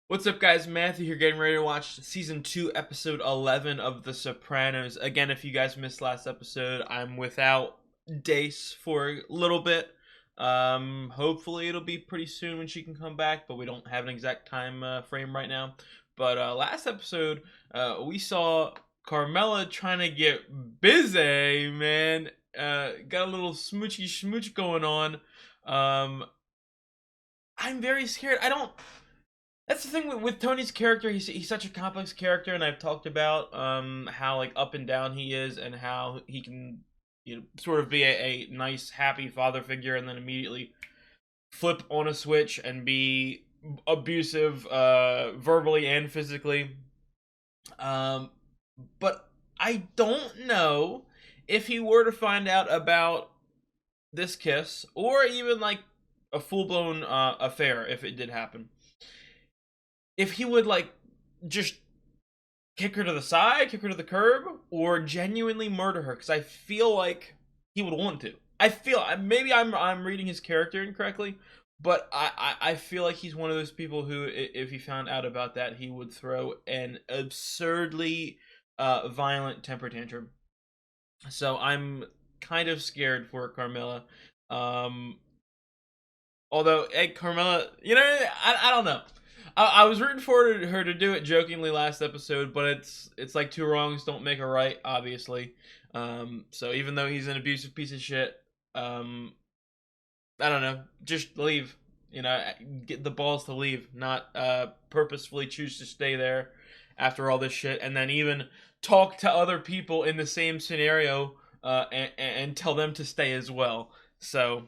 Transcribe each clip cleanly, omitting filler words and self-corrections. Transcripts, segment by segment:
What's up, guys? Matthew here, getting ready to watch Season 2, Episode 11 of The Sopranos. Again, if you guys missed last episode, I'm without Dace for a little bit. Hopefully it'll be pretty soon when she can come back, but we don't have an exact time frame right now. But last episode, we saw Carmela trying to get busy, man. Got a little smoochy smooch going on. I'm very scared. I don't... That's the thing with Tony's character. He's such a complex character, and I've talked about how like up and down he is, and how he can sort of be a nice, happy father figure, and then immediately flip on a switch and be abusive, verbally and physically. Um, but I don't know if he were to find out about this kiss, or even like a full blown affair, if it did happen, if he would like just kick her to the side, kick her to the curb, or genuinely murder her. Because I feel like he would want to. I feel maybe I'm reading his character incorrectly, but I feel like he's one of those people who, if he found out about that, he would throw an absurdly violent temper tantrum. So I'm kind of scared for Carmela. Um, Although, hey, Carmela, I don't know. I was rooting for her to do it jokingly last episode, but it's like two wrongs don't make a right, obviously. So even though he's an abusive piece of shit, I don't know, just leave. Get the balls to leave, not purposefully choose to stay there after all this shit, and then even talk to other people in the same scenario and tell them to stay as well. So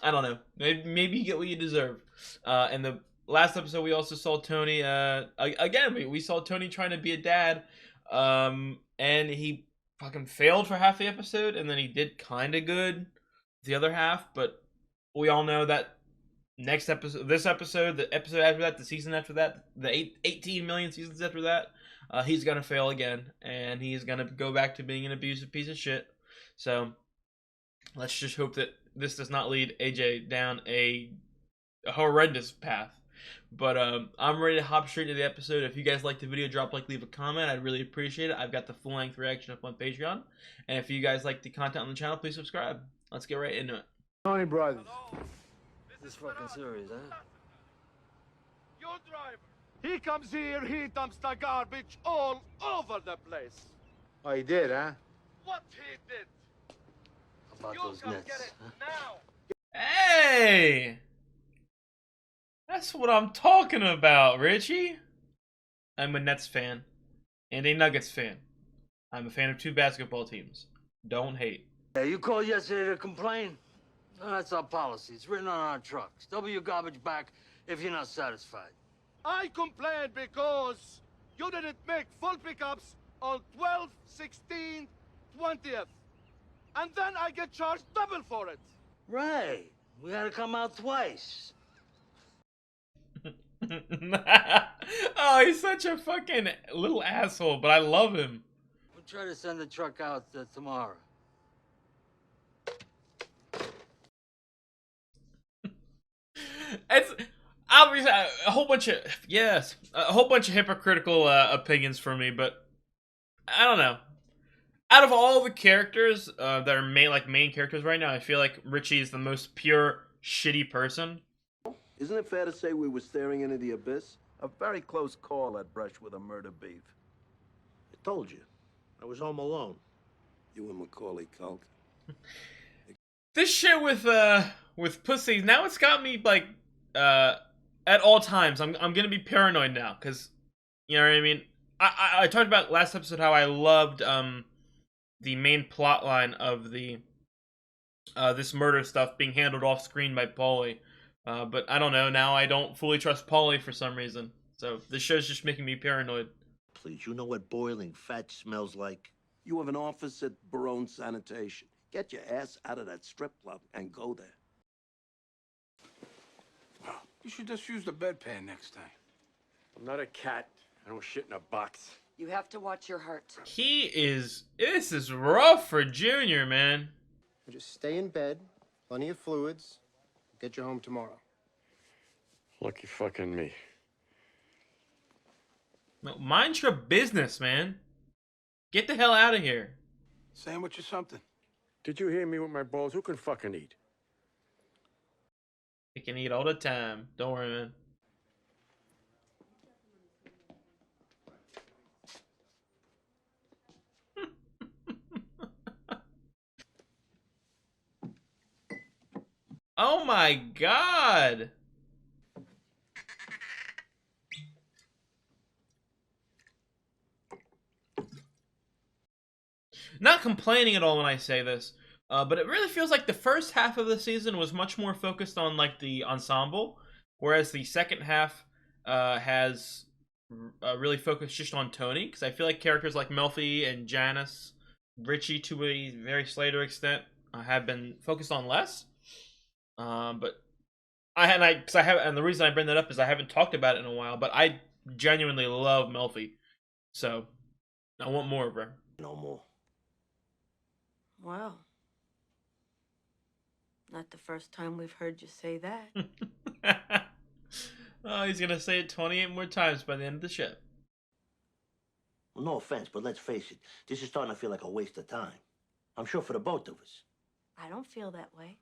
I don't know. Maybe you get what you deserve. And the last episode, we also saw Tony. Again, we saw Tony trying to be a dad, and he fucking failed for half the episode, and then he did kind of good the other half. But we all know that next episode, this episode, the episode after that, the season after that, the 18 million seasons after that, he's gonna fail again, and he's gonna go back to being an abusive piece of shit. So let's just hope that this does not lead AJ down a horrendous path. But I'm ready to hop straight to the episode. If you guys liked the video, drop a like, leave a comment. I'd really appreciate it. I've got the full length reaction up on Patreon. And if you guys like the content on the channel, please subscribe. Let's get right into it. Tony Brothers. This fucking serious, huh? Your driver. He comes here, he dumps the garbage all over the place. Oh, he did, huh? What he did? How about You those come Nets? get it Huh? now. Hey! That's what I'm talking about, Richie. I'm a Nets fan and a Nuggets fan. I'm a fan of two basketball teams. Don't hate. Yeah, you called yesterday to complain? No, that's our policy. It's written on our trucks. Double your garbage back if you're not satisfied. I complained because you didn't make full pickups on 12th, 16th, 20th. And then I get charged double for it. Right. We had to come out twice. Oh, he's such a fucking little asshole, but I love him. We'll try to send the truck out tomorrow. It's obviously a whole bunch of hypocritical opinions for me, but I don't know. Out of all the characters that are main characters right now, I feel like Richie is the most pure shitty person. Isn't it fair to say we were staring into the abyss? A very close call at brush with a murder beef. I told you. I was home alone. You and Macaulay Culkin. This shit with pussy, now it's got me like at all times. I'm gonna be paranoid now, cause you know what I mean. I talked about last episode how I loved the main plot line of the this murder stuff being handled off screen by Paulie. But I don't know, now I don't fully trust Paulie for some reason. So this show's just making me paranoid. Please, you know what boiling fat smells like? You have an office at Barone Sanitation. Get your ass out of that strip club and go there. You should just use the bedpan next time. I'm not a cat. I don't shit in a box. You have to watch your heart. This is rough for Junior, man. Just stay in bed, plenty of fluids, get you home tomorrow. Lucky fucking me. No, mind your business, man. Get the hell out of here. Sandwich or something? Did you hear me with my balls? Who can fucking eat? You can eat all the time. Don't worry, man. Oh my god! Not complaining at all when I say this, but it really feels like the first half of the season was much more focused on like the ensemble, whereas the second half has really focused just on Tony. Because I feel like characters like Melfi and Janice, Richie to a very Slater extent, have been focused on less. But and the reason I bring that up is I haven't talked about it in a while, but I genuinely love Melfi, so I want more of her. No more. Well, not the first time we've heard you say that. Oh, he's gonna say it 28 more times by the end of the show. Well, no offense, but let's face it. This is starting to feel like a waste of time. I'm sure for the both of us. I don't feel that way.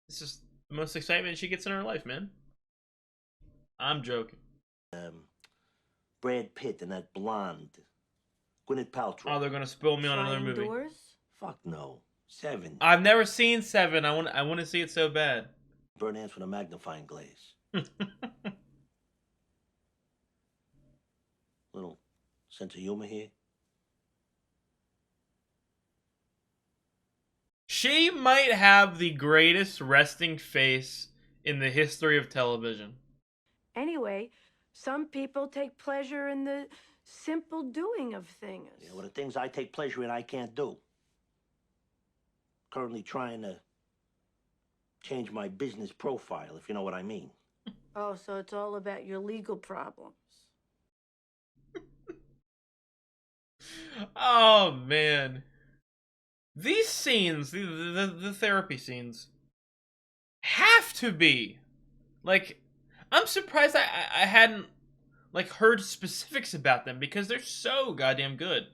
It's just the most excitement she gets in her life, man. I'm joking. Brad Pitt and that blonde. Gwyneth Paltrow. Oh, they're gonna spill me on another Sliding movie. doors? Fuck no. 7. I've never seen 7. I want to see it so bad. Burn ants with a magnifying glass. Little sense of humor here. She might have the greatest resting face in the history of television. Anyway, some people take pleasure in the simple doing of things. Yeah, well, the things I take pleasure in, I can't do. Currently trying to change my business profile, if you know what I mean. Oh, so it's all about your legal problems. Oh man, these scenes, the therapy scenes, have to be like. I'm surprised I hadn't like heard specifics about them because they're so goddamn good.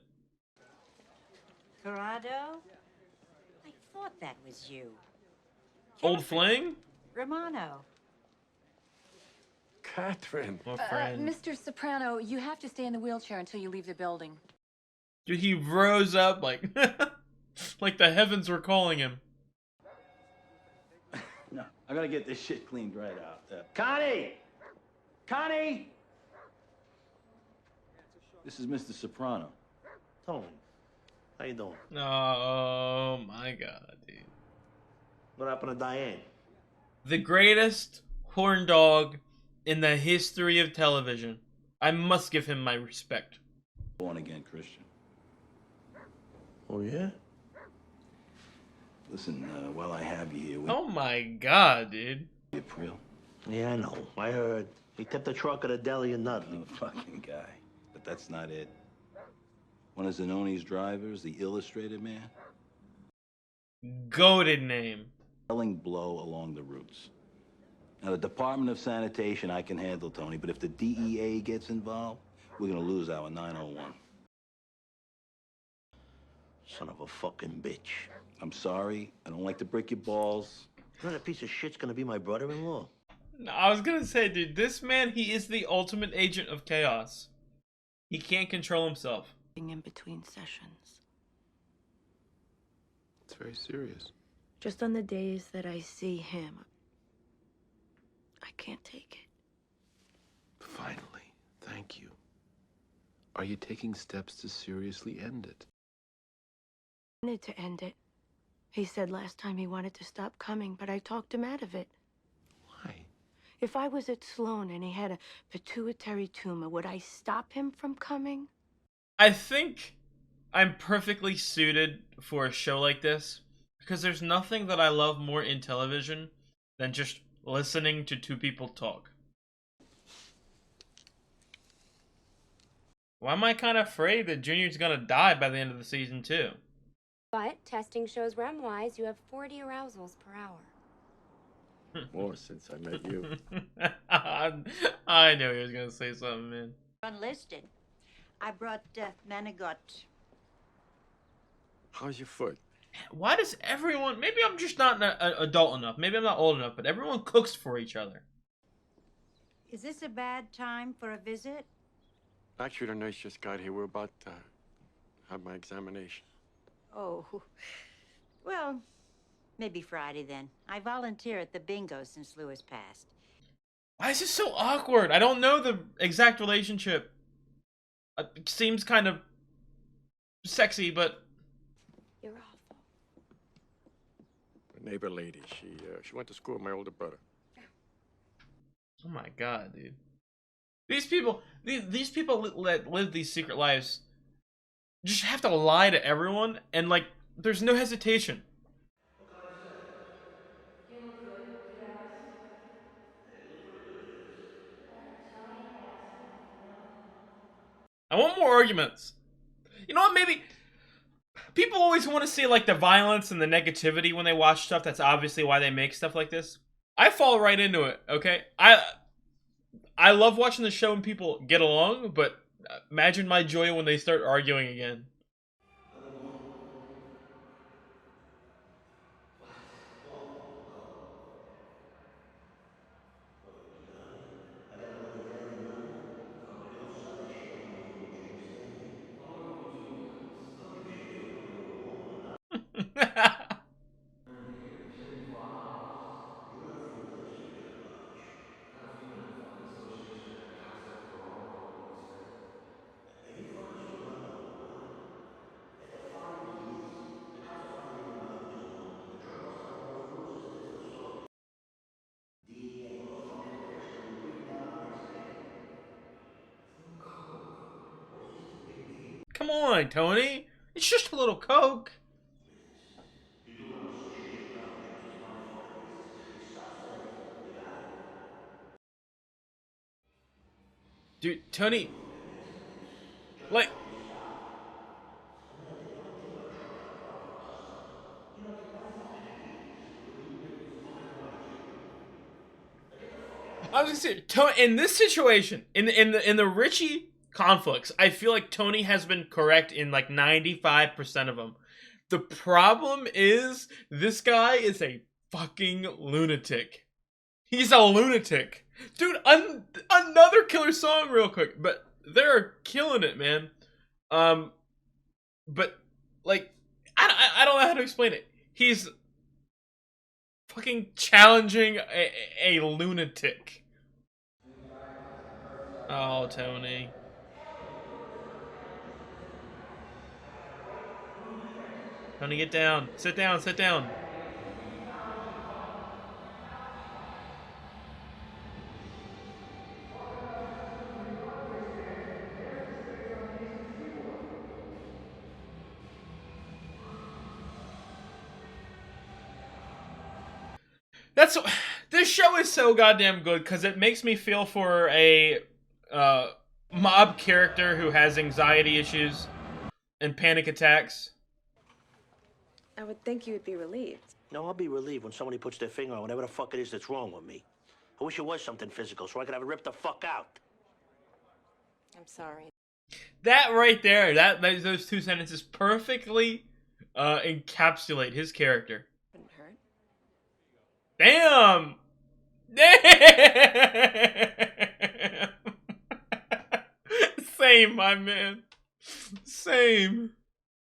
Corrado? I thought that was you. Old fling? Romano. Catherine. My friend. Mr. Soprano, you have to stay in the wheelchair until you leave the building. Dude, he rose up like like the heavens were calling him. No, I gotta get this shit cleaned right out. Connie! Connie! This is Mr. Soprano. Tony, how you doing? Oh my god, dude. What happened to Diane? The greatest horn dog in the history of television. I must give him my respect. Born again Christian. Oh, yeah? Listen, while I have you here, Oh my god, dude. April. Yeah, I know. I heard. He tipped the truck at a deli in Nutley. Oh, fucking guy. But that's not it. One of Zanoni's drivers, the illustrated man. Goated name. Telling blow along the routes. Now, the Department of Sanitation I can handle, Tony, but if the DEA gets involved, we're gonna lose our 901. Son of a fucking bitch. I'm sorry. I don't like to break your balls. You know that piece of shit's gonna be my brother-in-law? No, I was gonna say, dude, this man, he is the ultimate agent of chaos. He can't control himself. In between sessions. It's very serious. Just on the days that I see him, I can't take it. Finally, thank you. Are you taking steps to seriously end it? I wanted to end it. He said last time he wanted to stop coming, but I talked him out of it. Why? If I was at Sloan and he had a pituitary tumor, would I stop him from coming? I think I'm perfectly suited for a show like this because there's nothing that I love more in television than just listening to two people talk. Why am I kind of afraid that Junior's gonna die by the end of the season too? But testing shows REM-wise, you have 40 arousals per hour. More since I met you. I knew he was gonna say something, man. Unlisted. I brought Manigot. How's your foot? Why does everyone? Maybe I'm just not an adult enough. Maybe I'm not old enough. But everyone cooks for each other. Is this a bad time for a visit? Actually, the nurse just got here. We're about to have my examination. Oh, well, maybe Friday then. I volunteer at the bingo since Louis passed. Why is this so awkward? I don't know the exact relationship. It seems kind of sexy, but You're awful. The neighbor lady, she went to school with my older brother. oh my god, dude. These people that live these secret lives just have to lie to everyone, and like, there's no hesitation. You look good. Do you have some? Hey, you look pretty good, Dennis. Tony has some for him. I want more arguments. You know what? Maybe people always want to see like the violence and the negativity when they watch stuff. That's obviously why they make stuff like this. I fall right into it. Okay, I love watching the show and people get along, but imagine my joy when they start arguing again. I got another Italian menu. They don't sell that shit around here in New Jersey. I'll order for two meals. I don't give a shit if you fucking go to Walmart. You run a few places with your garbage. I got a feeling the fucking association had concept for all of what you said. Are you fucking surprised by what? After 5 years, the cops are finally getting my hooks, you know? The drug bust out of Whole Foods is a different story. DEA, all those fucking pricks are gonna be breathing down our necks again. It's a little coke. What's this a big deal? Come on, Tony. It's just a little coke. You do run an association around here, just a motherfucker. It stops fast. You got it? Dude, Tony, Just like, fucking stop. Another thing, don't think about trucking out a product for a customer. You're like my fucking kid. Look at you making fucking barbecue. Now get the fuck out of I here. was gonna say, Tony, in this situation, in the Richie conflicts, I feel like Tony has been correct in like 95% of them. The problem is this guy is a fucking lunatic. He's a lunatic, dude. Another killer song, real quick, but they're killing it, man. But like, I don't know how to explain it. He's fucking challenging a lunatic. Oh, Tony. Tony, get down. Sit down, sit down. That's this show is so goddamn good because it makes me feel for a mob character who has anxiety issues and panic attacks. I would think you would be relieved. No, I'll be relieved when somebody puts their finger on whatever the fuck it is that's wrong with me. I wish it was something physical so I could have it ripped the fuck out. I'm sorry. That right there, those two sentences perfectly encapsulate his character. Wouldn't hurt. Damn! Damn! Same, my man. Same.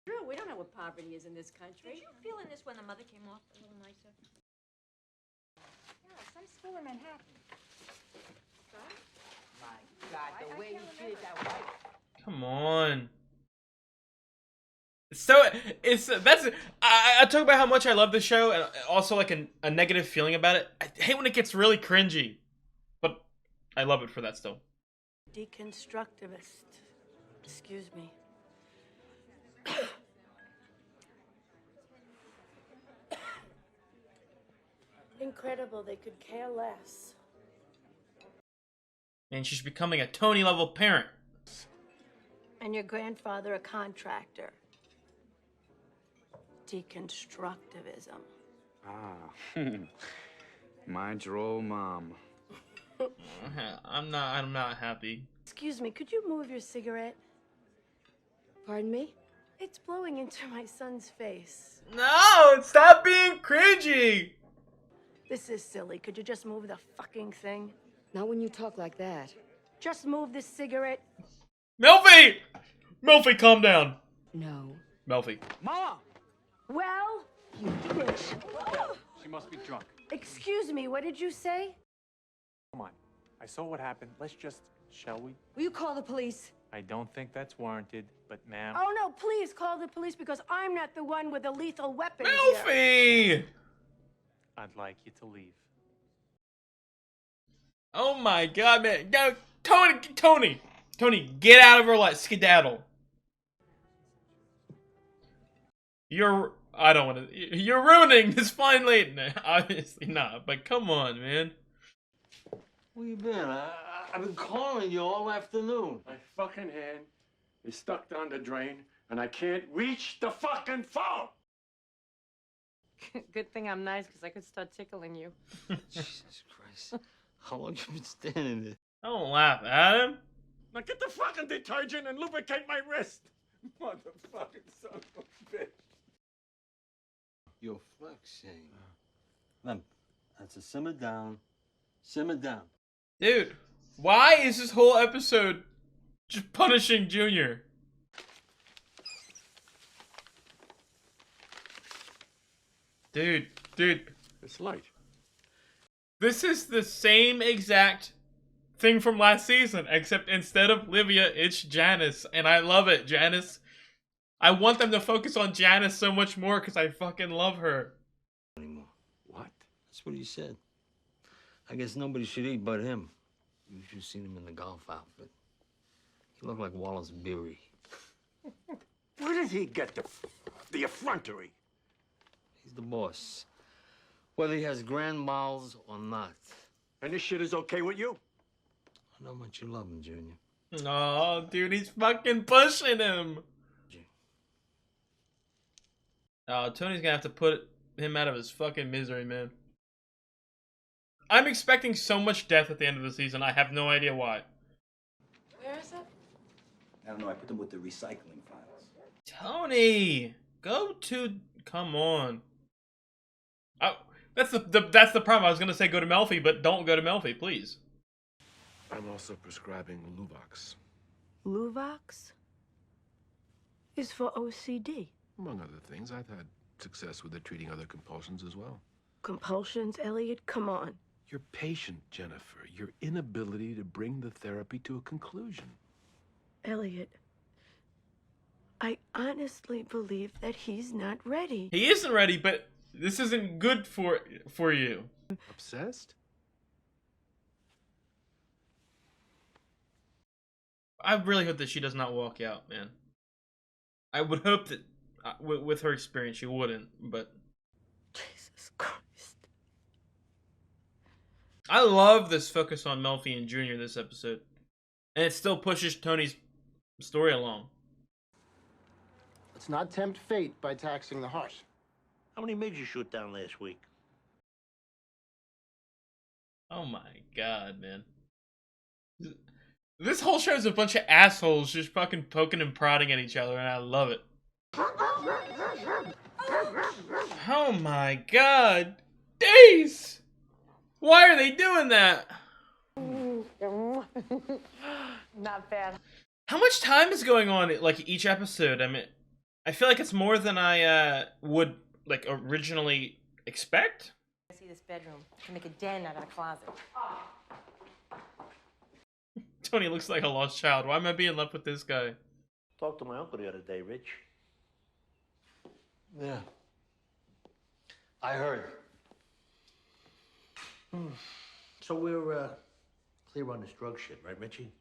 True, we don't know what poverty is in this country. Did you feel in this when the mother came off a little nicer? Yeah, some school in Manhattan. My God, the way you treated that wife. Come on. So I talk about how much I love the show and also like a negative feeling about it. I hate when it gets really cringy, but I love it for that still. Deconstructivist. Excuse me. Incredible, they could care less. And she's becoming a Tony level parent. And your grandfather a contractor. Deconstructivism. Ah, mine's your old mom. I'm not happy. Excuse me, could you move your cigarette? Pardon me? It's blowing into my son's face. No, stop being cringy. This is silly. Could you just move the fucking thing? Not when you talk like that. Just move this cigarette. Melfi! Melfi, calm down. No. Melfi. Mama! Well, you bitch. She must be drunk. Excuse me, what did you say? Come on. I saw what happened. Let's just, shall we? Will you call the police? I don't think that's warranted, but ma'am. Oh no, please call the police because I'm not the one with a lethal weapon Melfi! here. I'd like you to leave. Oh my god, man. Go, Tony, get out of her life. Skedaddle. I don't want to, you're ruining this fine lady. Obviously not, but come on, man. Where you been? I've been calling you all afternoon. My fucking hand is stuck down the drain, and I can't reach the fucking phone. Good thing I'm nice, because I could start tickling you. Jesus Christ. How long you been standing there? Don't laugh at him. Now get the fucking detergent and lubricate my wrist. Motherfucking son of a bitch. You're flexing. Lem, that's a simmer down. Simmer down. Dude, why is this whole episode just punishing Junior? Dude. It's light. This is the same exact thing from last season, except instead of Livia, it's Janice. And I love it, Janice. I want them to focus on Janice so much more because I fucking love her. Anymore. What? That's what he said. I guess nobody should eat but him. You should have seen him in the golf outfit. He looked like Wallace Beery. Where did he get the effrontery? He's the boss. Whether he has grand mouths or not. And this shit is okay with you? I know how much you love him, Junior. Oh, dude, he's fucking pushing him. Oh, Tony's gonna have to put him out of his fucking misery, man. I'm expecting so much death at the end of the season. I have no idea why. Where is it? I don't know. I put them with the recycling files. Tony, go to. Come on. Oh, that's the problem. I was gonna say go to Melfi, but don't go to Melfi, please. I'm also prescribing Luvox. Luvox is for OCD. Among other things, I've had success with it treating other compulsions as well. Compulsions, Elliot? Come on. Your patient, Jennifer. Your inability to bring the therapy to a conclusion. Elliot, I honestly believe that he's not ready. He isn't ready, but this isn't good for you. Obsessed? I really hope that she does not walk out, man. I would hope that with her experience she wouldn't, but Jesus Christ. I love this focus on Melfi and Junior this episode. And it still pushes Tony's story along. Let's not tempt fate by taxing the heart. How many made you shoot down last week? Oh my god, man. This whole show is a bunch of assholes just fucking poking and prodding at each other, and I love it. Oh my god. Days! Why are they doing that? Not bad. How much time is going on like each episode? I mean, I feel like it's more than I would like originally expect. I see this bedroom. I can make a den out of a closet. Tony looks like a lost child. Why am I being left with this guy? Talked to my uncle the other day, Rich. Yeah. I heard. So we're clear on this drug shit, right, Richie?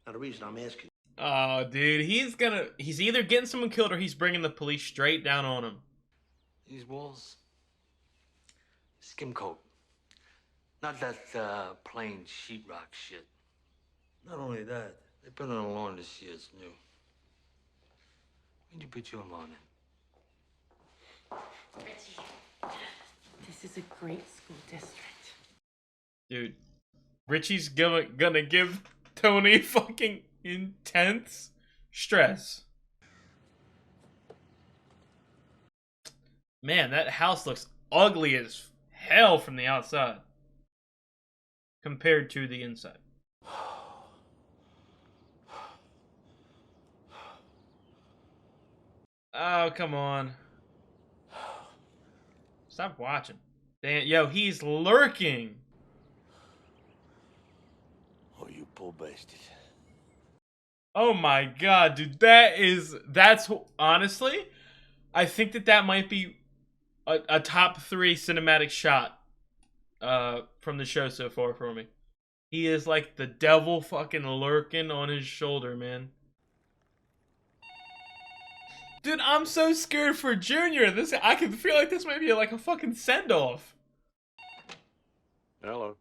Now, the reason I'm asking... Oh, dude, he's either getting someone killed or he's bringing the police straight down on him. These walls, skim coat. Not that plain sheetrock shit. Not only that, they put on a lawn this year, it's new. When'd you put your lawn in? This is a great school district. Dude, Richie's gonna give Tony fucking intense stress. Man, that house looks ugly as hell from the outside compared to the inside. Oh, come on. Stop watching. Damn, yo, he's lurking. Oh, you poor bastard. Oh my god, dude, that's honestly, I think that might be a top 3 cinematic shot from the show so far for me. He is like the devil fucking lurking on his shoulder, man. Dude, I'm so scared for Junior. I can feel like this might be like a fucking send-off. Hello.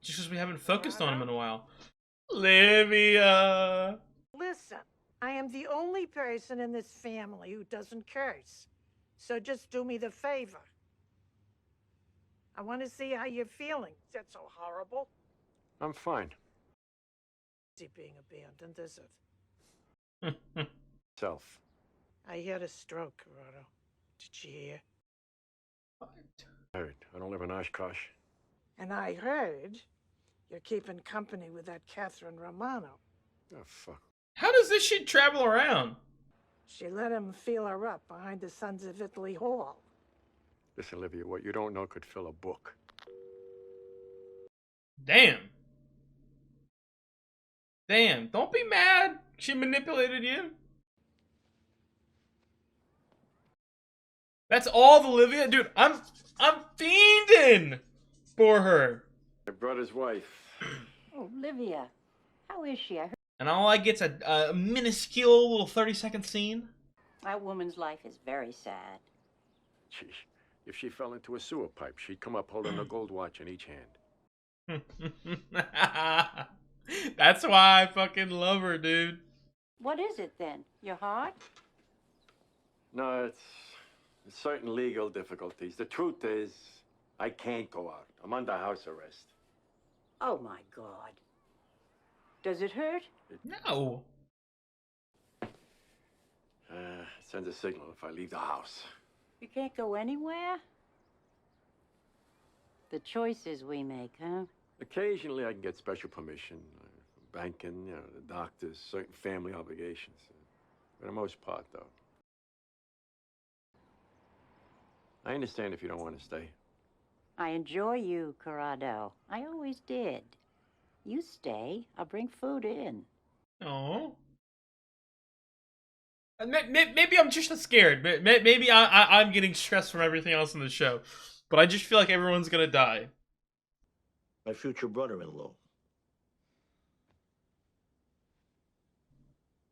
Just because we haven't focused on him in a while. Livia. Listen, I am the only person in this family who doesn't curse. So just do me the favor. I want to see how you're feeling. Is that so horrible? I'm fine. Is he being abandoned, is it? Self. I had a stroke, Corrado. Did you hear? I heard. I don't live in Oshkosh. And I heard you're keeping company with that Catherine Romano. Oh, fuck. How does this shit travel around? She let him feel her up behind the Sons of Italy Hall. Listen, Olivia, what you don't know could fill a book. Damn. Damn. Don't be mad. She manipulated you. That's all the Olivia. Dude, I'm fiending for her. My brother's wife. Oh, Livia. How is she? I heard And all I get's a minuscule little 30-second scene. that woman's life is very sad. Sheesh. If she fell into a sewer pipe, she'd come up holding a gold watch in each hand. That's why I fucking love her, dude. What is it then? Your heart? No, it's certain legal difficulties. The truth is, I can't go out. I'm under house arrest. Oh, my God. Does it hurt? No. Sends a signal if I leave the house. You can't go anywhere? The choices we make, huh? Occasionally, I can get special permission. Banking, the doctors, certain family obligations. For the most part, though. I understand if you don't want to stay. I enjoy you, Corrado. I always did. You stay. I'll bring food in. Oh. Maybe I'm just scared. Maybe I'm getting stressed from everything else in the show. But I just feel like everyone's gonna die. My future brother-in-law.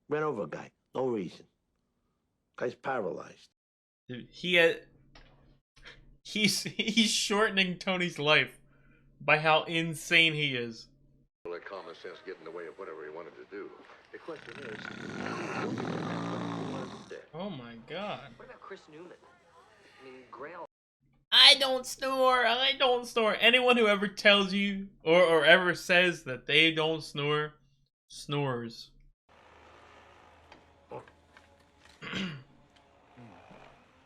Ran over a guy. No reason. Guy's paralyzed. Dude, he's shortening Tony's life by how insane he is. Let common sense get in the way of whatever he wanted to do. The question is, oh my god. What about Chris Newman? I mean, Grail. I don't snore. I don't snore. Anyone who ever tells you or ever says that they don't snore, snores.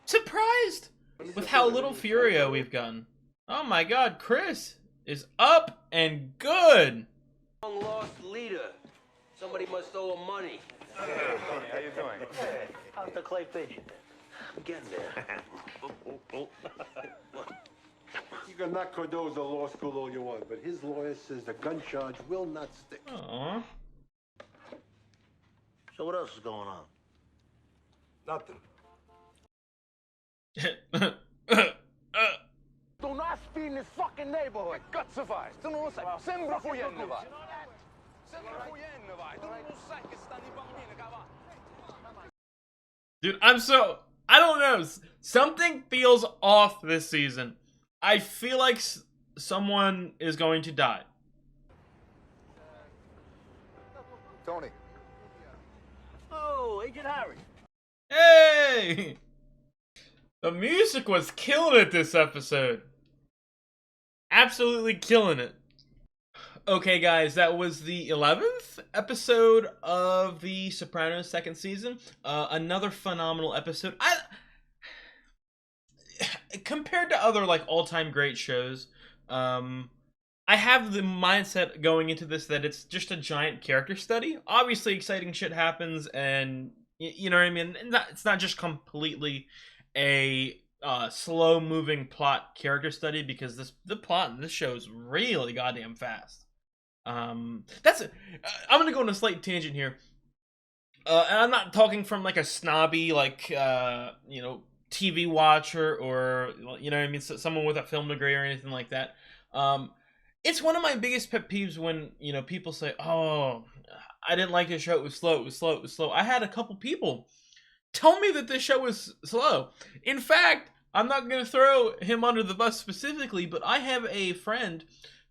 Surprised with how little Furio we've gotten. Oh my god, Chris is up and good. Long lost leader. Somebody must owe him money. Hey, Tony, how you doing? How's the clay pigeon? I'm getting there. You can knock Cordoza law school all you want, but his lawyer says the gun charge will not stick. Aww. So what else is going on? Nothing. Do not speed in this fucking neighborhood. Cazzo fai? Tu non lo sai. Sembra fuyenne vai. Sembra fuyenne vai. Tu non sai che stanno I bambini, cavallo. Dude, I don't know. Something feels off this season. I feel like someone is going to die. Tony. Oh, Agent Harry. Hey! The music was killing it this episode. Absolutely killing it. Okay, guys, that was the 11th episode of the Sopranos second season. Another phenomenal episode. Compared to other like all-time great shows, I have the mindset going into this that it's just a giant character study. Obviously, exciting shit happens, and you know what I mean. It's not just completely a slow-moving plot character study, because the plot in this show is really goddamn fast. That's it. I'm gonna go on a slight tangent here, and I'm not talking from like a snobby like TV watcher, or you know what I mean, someone with a film degree or anything like that. Um, it's one of my biggest pet peeves when people say, "Oh, I didn't like this show. It was slow. It was slow. It was slow." I had a couple people tell me that this show was slow. In fact, I'm not gonna throw him under the bus specifically, but I have a friend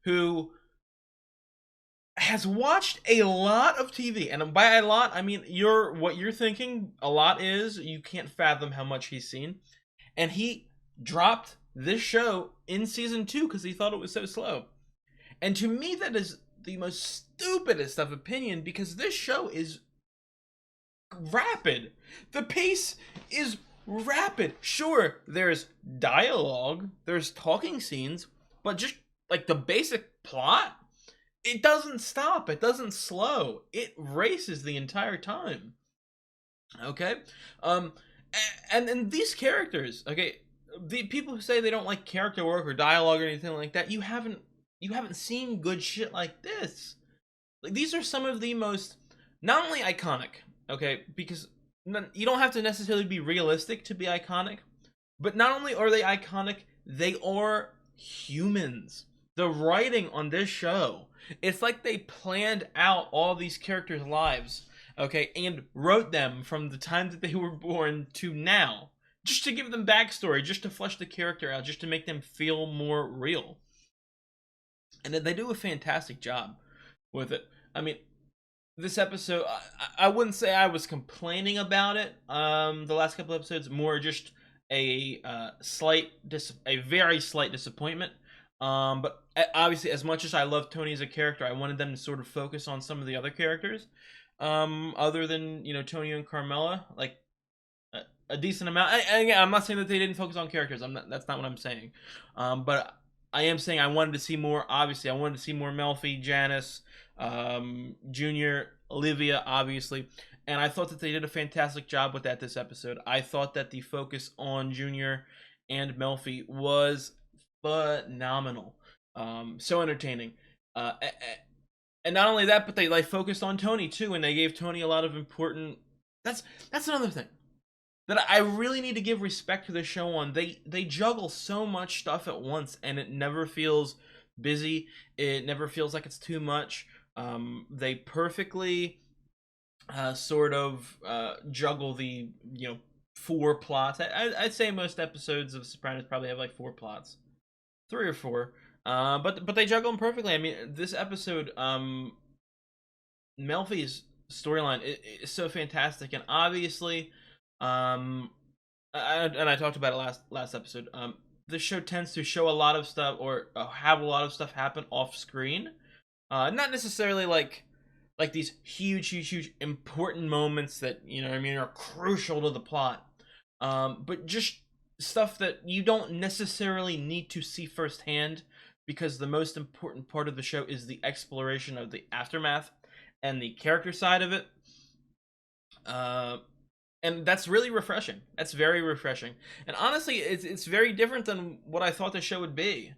who has watched a lot of TV, and by a lot, I mean what you're thinking. A lot is you can't fathom how much he's seen, and he dropped this show in season 2 because he thought it was so slow. And to me, that is the most stupidest of opinion, because this show is rapid. The pace is rapid. Sure, there's dialogue, there's talking scenes, but just like the basic plot, it doesn't stop. It doesn't slow. It races the entire time. Okay? And these characters, okay, the people who say they don't like character work or dialogue or anything like that, you haven't seen good shit like this. Like, these are some of the most, not only iconic, okay, because you don't have to necessarily be realistic to be iconic, but not only are they iconic, they are humans. The writing on this show, it's like they planned out all these characters' lives, okay, and wrote them from the time that they were born to now, just to give them backstory, just to flesh the character out, just to make them feel more real. And they do a fantastic job with it. I mean, this episode, I wouldn't say I was complaining about it. The last couple episodes, more just a very slight disappointment. But obviously, as much as I love Tony as a character, I wanted them to sort of focus on some of the other characters, other than Tony and Carmela, like a decent amount. Again, I'm not saying that they didn't focus on characters. That's not what I'm saying. But I am saying I wanted to see more. Obviously, I wanted to see more Melfi, Janice, Junior, Olivia, obviously. And I thought that they did a fantastic job with that this episode. I thought that the focus on Junior and Melfi was phenomenal. So entertaining. And not only that, but they focused on Tony too, and they gave Tony a lot of important. That's another thing that I really need to give respect to the show on. They juggle so much stuff at once, and it never feels busy. It never feels like it's too much. They perfectly sort of juggle the 4 plots. I'd say most episodes of Sopranos probably have like 4 plots, 3 or 4. But they juggle them perfectly. I mean, this episode, Melfi's storyline is so fantastic, and obviously, I talked about it last episode. This show tends to show a lot of stuff, or have a lot of stuff happen off screen. Not necessarily like these huge important moments that are crucial to the plot. But just stuff that you don't necessarily need to see firsthand, because the most important part of the show is the exploration of the aftermath and the character side of it. And that's really refreshing. That's very refreshing. And honestly, it's very different than what I thought the show would be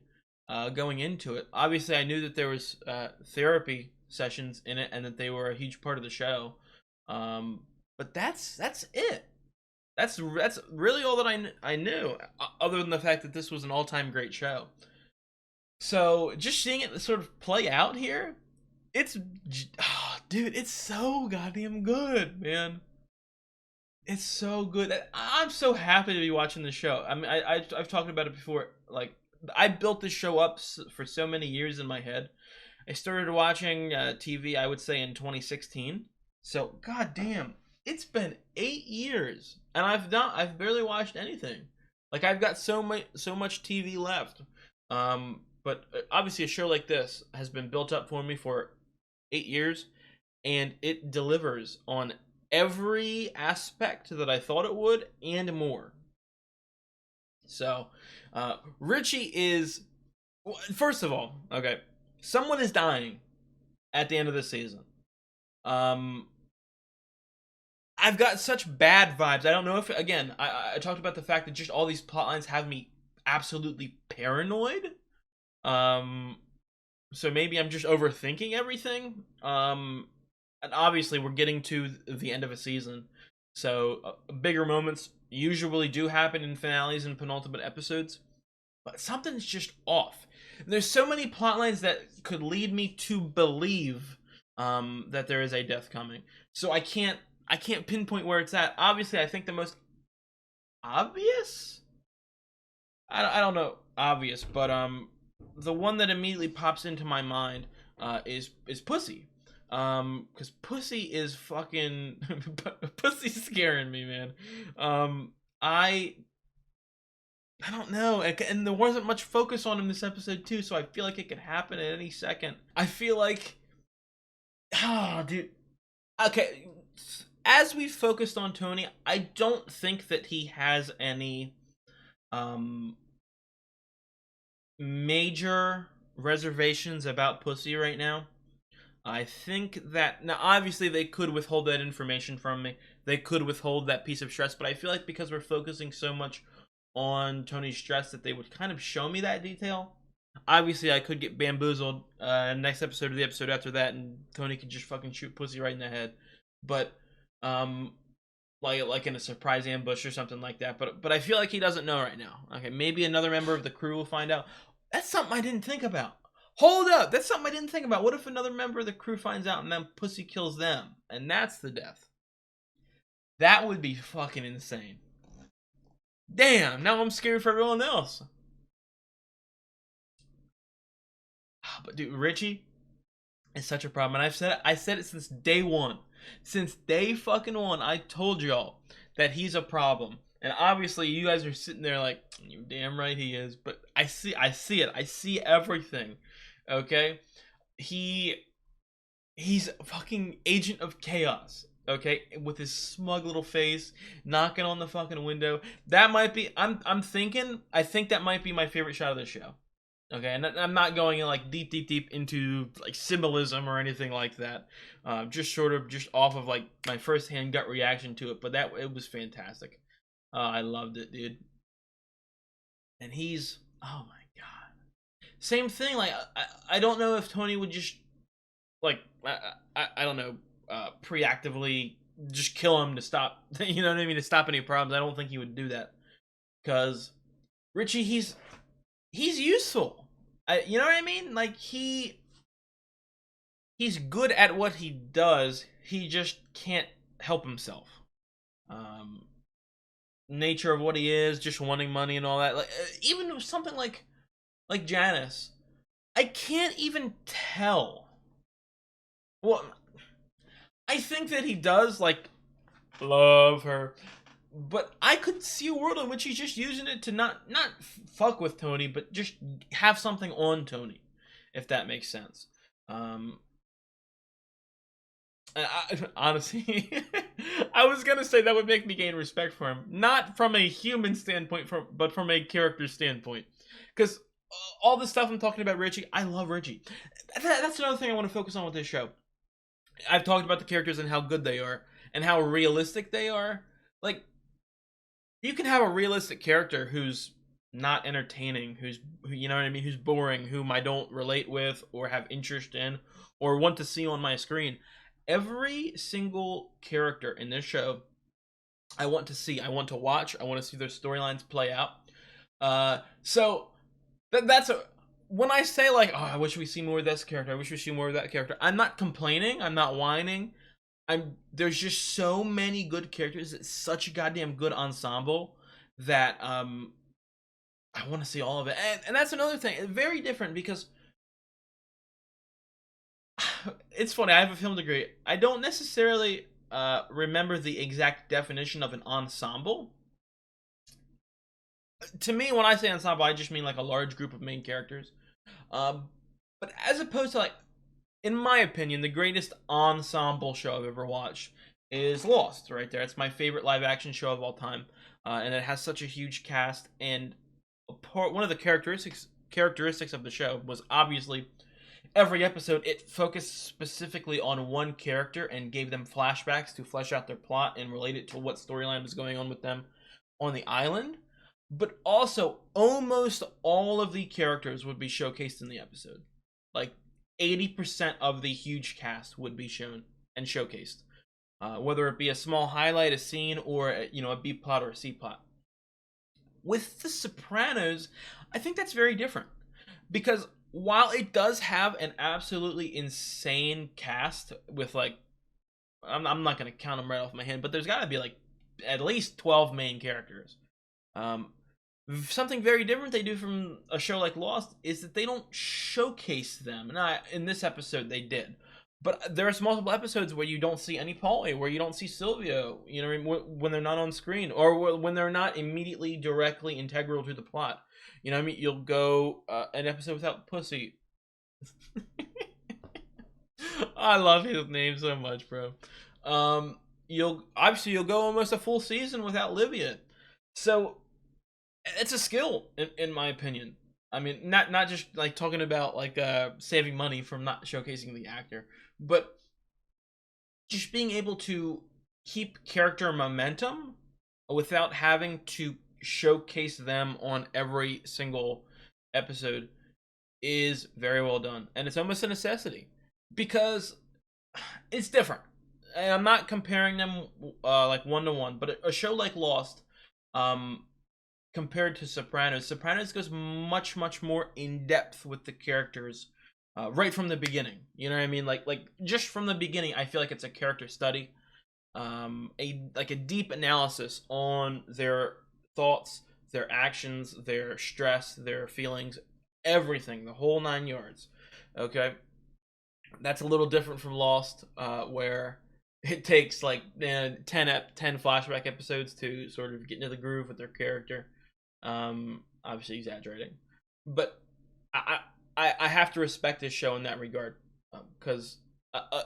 going into it. Obviously, I knew that there was therapy sessions in it, and that they were a huge part of the show. But that's it. That's really all that I knew, other than the fact that this was an all-time great show. So just seeing it sort of play out here, dude, it's so goddamn good, man. It's so good. I'm so happy to be watching this show. I mean, I've talked about it before. Like, I built this show up for so many years in my head. I started watching TV, I would say, in 2016. So, goddamn, it's been 8 years, and I've barely watched anything. Like, I've got so much TV left. but obviously a show like this has been built up for me for 8 years, and it delivers on every aspect that I thought it would and more. So, Richie is, first of all, okay, someone is dying at the end of the season. I've got such bad vibes. I don't know if, again, I talked about the fact that just all these plot lines have me absolutely paranoid. So maybe I'm just overthinking everything. And obviously we're getting to the end of a season, so bigger moments usually do happen in finales and penultimate episodes, but something's just off. There's so many plot lines that could lead me to believe that there is a death coming. So I can't pinpoint where it's at. Obviously, I think the most obvious, I don't know, obvious, but the one that immediately pops into my mind is Pussy. Because Pussy is fucking Pussy's scaring me, man. I don't know, and there wasn't much focus on him this episode too, so I feel like it could happen at any second. I feel like, oh, dude. Okay, as we focused on Tony, I don't think that he has any major reservations about Pussy right now. I think that, now obviously they could withhold that information from me. They could withhold that piece of stress, but I feel like because we're focusing so much on Tony's stress that they would kind of show me that detail. Obviously I could get bamboozled next episode or the episode after that, and Tony could just fucking shoot Pussy right in the head. But like in a surprise ambush or something like that. But I feel like he doesn't know right now. Okay, maybe another member of the crew will find out. That's something I didn't think about. Hold up, that's something I didn't think about. What if another member of the crew finds out and then Pussy kills them? And that's the death. That would be fucking insane. Damn, now I'm scared for everyone else. But dude, Richie is such a problem. And I said it since day one. Since day fucking one, I told y'all that he's a problem. And obviously you guys are sitting there like, you're damn right he is. But I see it. I see everything. Okay? He's a fucking agent of chaos. Okay? With his smug little face, knocking on the fucking window. That might be, I think that might be my favorite shot of the show. Okay, and I'm not going in like deep into like symbolism or anything like that. Just sort of just off of like my first-hand gut reaction to it. But it was fantastic. I loved it, dude. And he's, oh my god, same thing. Like I don't know if Tony would just like I don't know, preactively just kill him to stop. You know what I mean? To stop any problems. I don't think he would do that, because Richie, he's useful. You know what I mean? Like he's good at what he does. He just can't help himself. Nature of what he is, just wanting money and all that. Like even something like Janice, I can't even tell. Well, I think that he does like love her, but I could see a world in which he's just using it to not fuck with Tony, but just have something on Tony, if that makes sense. Honestly, I was gonna say that would make me gain respect for him, not from a human standpoint, but from a character standpoint. Because all the stuff I'm talking about Richie, I love Richie. That's another thing I want to focus on with this show. I've talked about the characters and how good they are and how realistic they are. Like, you can have a realistic character who's not entertaining, who's, you know what I mean, who's boring, whom I don't relate with or have interest in or want to see on my screen. Every single character in this show I want to see, I want to watch, I want to see their storylines play out. So that's when I say like, oh, I wish we see more of this character, I wish we see more of that character, I'm not complaining, I'm not whining. There's just so many good characters. It's such a goddamn good ensemble that I want to see all of it. And that's another thing. It's very different because it's funny. I have a film degree. I don't necessarily remember the exact definition of an ensemble. To me, when I say ensemble, I just mean like a large group of main characters. Um, but as opposed to, like, in my opinion, the greatest ensemble show I've ever watched is Lost. Right there, it's my favorite live action show of all time, and it has such a huge cast. And one of the characteristics of the show was obviously every episode it focused specifically on one character and gave them flashbacks to flesh out their plot and relate it to what storyline was going on with them on the island. But also, almost all of the characters would be showcased in the episode. Like 80% of the huge cast would be shown and showcased, whether it be a small highlight, a scene, or a B plot or a C plot. With The Sopranos, I think that's very different because while it does have an absolutely insane cast with, like, I'm not gonna count them right off my head, but there's got to be like at least 12 main characters. Um, Something very different they do from a show like Lost is that they don't showcase them. Now, in this episode, they did, but there's multiple episodes where you don't see any Paulie, where you don't see Sylvia. You know, when they're not on screen, or when they're not immediately directly integral to the plot. You know what I mean? You'll go an episode without Pussy. I love his name so much, bro. You'll go almost a full season without Livia. So it's a skill in my opinion. I mean, not just like talking about like saving money from not showcasing the actor, but just being able to keep character momentum without having to showcase them on every single episode is very well done, and it's almost a necessity because it's different. And I'm not comparing them like one to one, but a show like Lost, um, compared to Sopranos goes much more in depth with the characters right from the beginning. You know what I mean? Like just from the beginning, I feel like it's a character study, a deep analysis on their thoughts, their actions, their stress, their feelings, everything, the whole 9 yards. Okay, that's a little different from Lost, where it takes like 10 flashback episodes to sort of get into the groove with their character. Obviously exaggerating, but I have to respect this show in that regard, because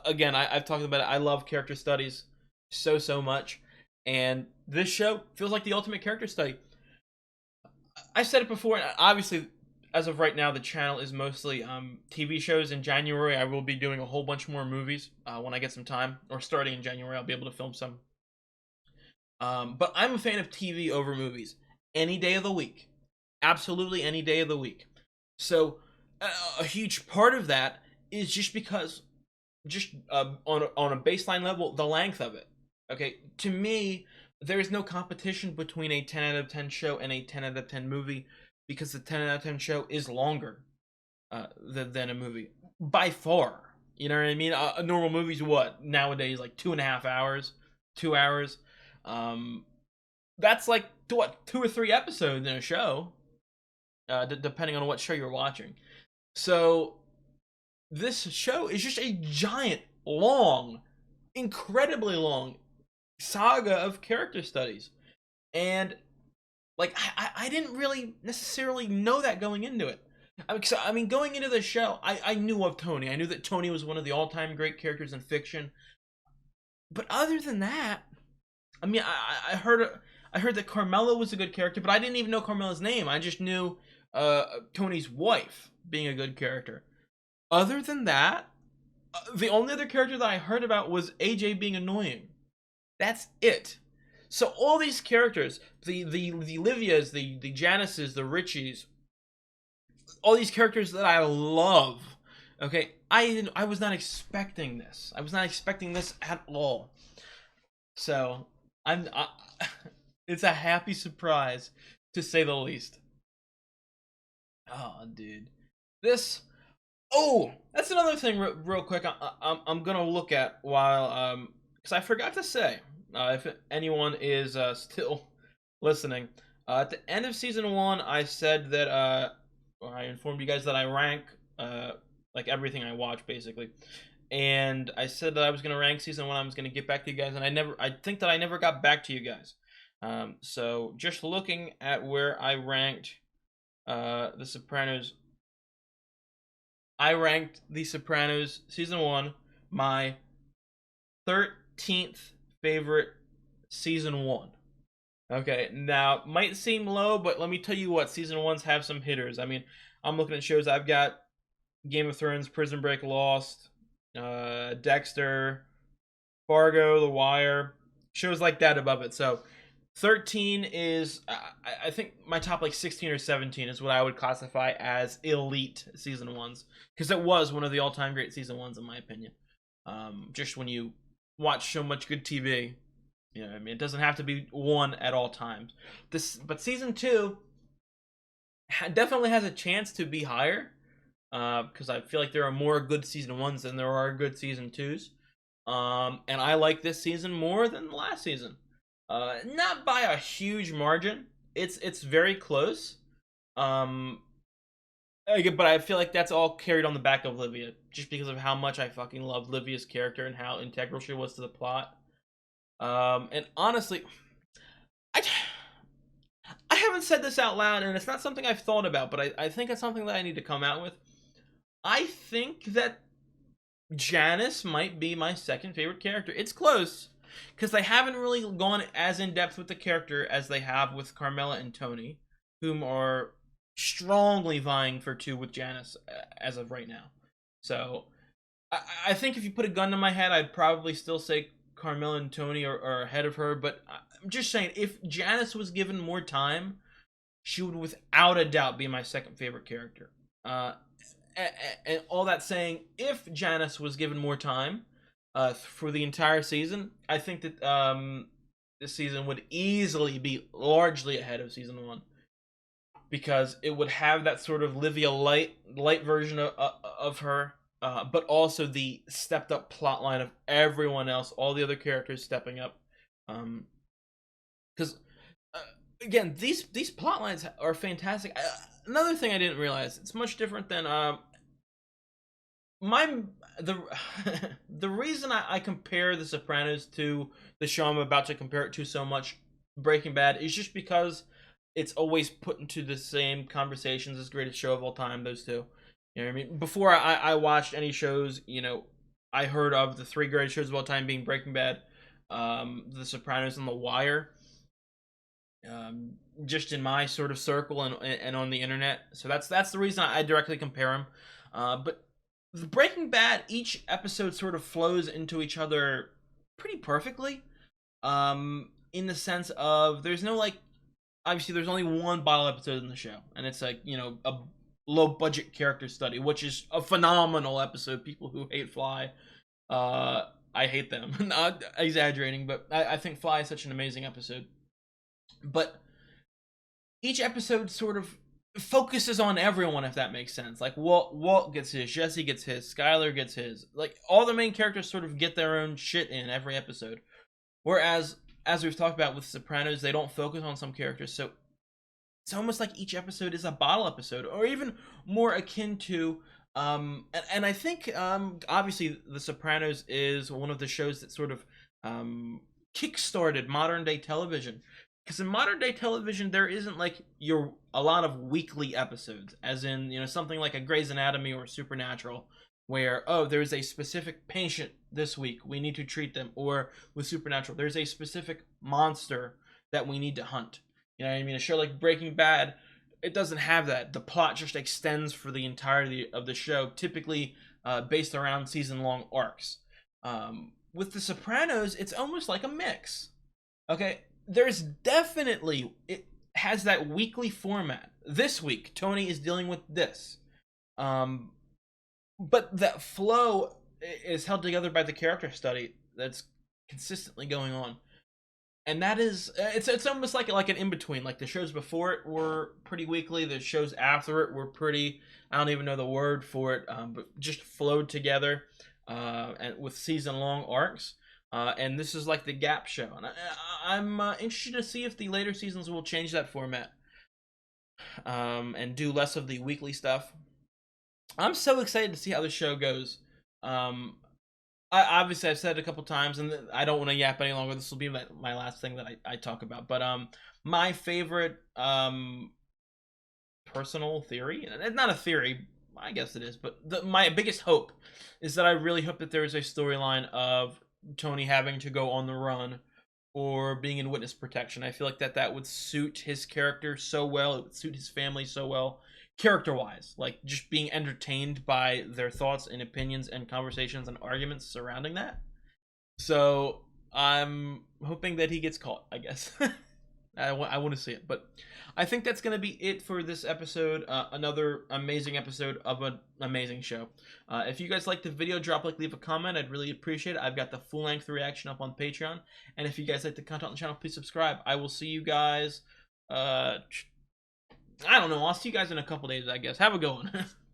again, I've talked about it. I love character studies so much, and this show feels like the ultimate character study. I said it before, and obviously, as of right now, the channel is mostly TV shows. In January, I will be doing a whole bunch more movies when I get some time, or starting in January, I'll be able to film some. But I'm a fan of TV over movies any day of the week. Absolutely any day of the week. So a huge part of that is just because, just on a baseline level, the length of it. Okay, to me, there is no competition between a 10 out of 10 show and a 10 out of 10 movie, because the 10 out of 10 show is longer than a movie by far. You know what I mean? A normal movie's what nowadays, like 2.5 hours, 2 hours. That's like what 2 or 3 episodes in a show, depending on what show you're watching. So this show is just a giant, long, incredibly long saga of character studies, and like I didn't really necessarily know that going into it. I mean, going into the show, I knew of Tony. I knew that Tony was one of the all-time great characters in fiction. But other than that, I mean, I heard that Carmela was a good character, but I didn't even know Carmela's name. I just knew Tony's wife being a good character. Other than that, the only other character that I heard about was AJ being annoying. That's it. So all these characters, the Livias, the Janices, the Richies, all these characters that I love. Okay, I was not expecting this. I was not expecting this at all. So it's a happy surprise, to say the least. Oh, dude, this. Oh, that's another thing. Real quick, I'm gonna look at while because I forgot to say, if anyone is still listening, at the end of season 1, I said that I informed you guys that I rank like everything I watch basically, and I said that I was gonna rank season 1. I was gonna get back to you guys, and I think that I never got back to you guys. So just looking at where I ranked The Sopranos I ranked The Sopranos season 1 my 13th favorite season 1. Okay, now might seem low, but let me tell you what, season 1s have some hitters. I mean, I'm looking at shows. I've got Game of Thrones, Prison Break, Lost, Dexter, Fargo, The Wire, shows like that above it. So 13 is, I think my top like 16 or 17 is what I would classify as elite season 1s, because it was one of the all-time great season 1s in my opinion. Just when you watch so much good TV, you know, I mean, it doesn't have to be one at all times. But season 2 definitely has a chance to be higher, because I feel like there are more good season 1s than there are good season 2s. And I like this season more than the last season. Not by a huge margin. It's very close. But I feel like that's all carried on the back of Livia, just because of how much I fucking love Livia's character and how integral she was to the plot. And honestly, I haven't said this out loud, and it's not something I've thought about, but I think it's something that I need to come out with. I think that Janice might be my second favorite character. It's close, because they haven't really gone as in depth with the character as they have with Carmela and Tony, whom are strongly vying for 2 with Janice as of right now. So I think if you put a gun to my head, I'd probably still say Carmela and Tony are ahead of her. But I'm just saying, if Janice was given more time, she would without a doubt be my second favorite character. And all that saying, if Janice was given more time for the entire season, I think that this season would easily be largely ahead of season 1, because it would have that sort of Livia light version of her, but also the stepped up plot line of everyone else, all the other characters stepping up. Because again, these plot lines are fantastic. Another thing I didn't realize, it's much different than the reason I compare The Sopranos to the show I'm about to compare it to so much, Breaking Bad, is just because it's always put into the same conversations as greatest show of all time, those two. You know what I mean? Before I watched any shows, you know, I heard of the 3 greatest shows of all time being Breaking Bad, The Sopranos, and The Wire. Just in my sort of circle and on the internet. So that's the reason I directly compare them. But the Breaking Bad, each episode sort of flows into each other pretty perfectly. In the sense of there's no like, obviously there's only one bottle episode in the show, and it's like, you know, a low budget character study, which is a phenomenal episode. People who hate Fly, I hate them. Not exaggerating, but I think Fly is such an amazing episode. But each episode sort of focuses on everyone, if that makes sense. Like Walt gets his, Jesse gets his, Skyler gets his. Like all the main characters sort of get their own shit in every episode. Whereas, as we've talked about with Sopranos, they don't focus on some characters. So it's almost like each episode is a bottle episode, or even more akin to. And I think obviously The Sopranos is one of the shows that sort of kickstarted modern day television. Because in modern day television, there isn't like a lot of weekly episodes, as in, you know, something like a Grey's Anatomy or Supernatural, where, oh, there's a specific patient this week, we need to treat them. Or with Supernatural, there's a specific monster that we need to hunt. You know what I mean? A show like Breaking Bad, it doesn't have that. The plot just extends for the entirety of the show, typically based around season-long arcs. With The Sopranos, it's almost like a mix. Okay, there's definitely, it has that weekly format. This week, Tony is dealing with this. But that flow is held together by the character study that's consistently going on. And that is, it's almost like an in-between. Like the shows before it were pretty weekly, the shows after it were pretty, I don't even know the word for it, but just flowed together and with season-long arcs. And this is like the gap show, and I'm interested to see if the later seasons will change that format and do less of the weekly stuff. I'm so excited to see how the show goes. Obviously I've said it a couple times, and I don't want to yap any longer. This will be my last thing that I talk about. But my favorite personal theory, and not a theory, I guess it is, but my biggest hope is that I really hope that there is a storyline of Tony having to go on the run or being in witness protection. I feel like that would suit his character so well. It would suit his family so well, character-wise. Like, just being entertained by their thoughts and opinions and conversations and arguments surrounding that. So, I'm hoping that he gets caught, I guess. I want to see it. But I think that's going to be it for this episode. Another amazing episode of an amazing show. If you guys liked the video, drop a like, leave a comment. I'd really appreciate it. I've got the full-length reaction up on Patreon. And if you guys like the content on the channel, please subscribe. I will see you guys... I don't know. I'll see you guys in a couple days, I guess. Have a good one.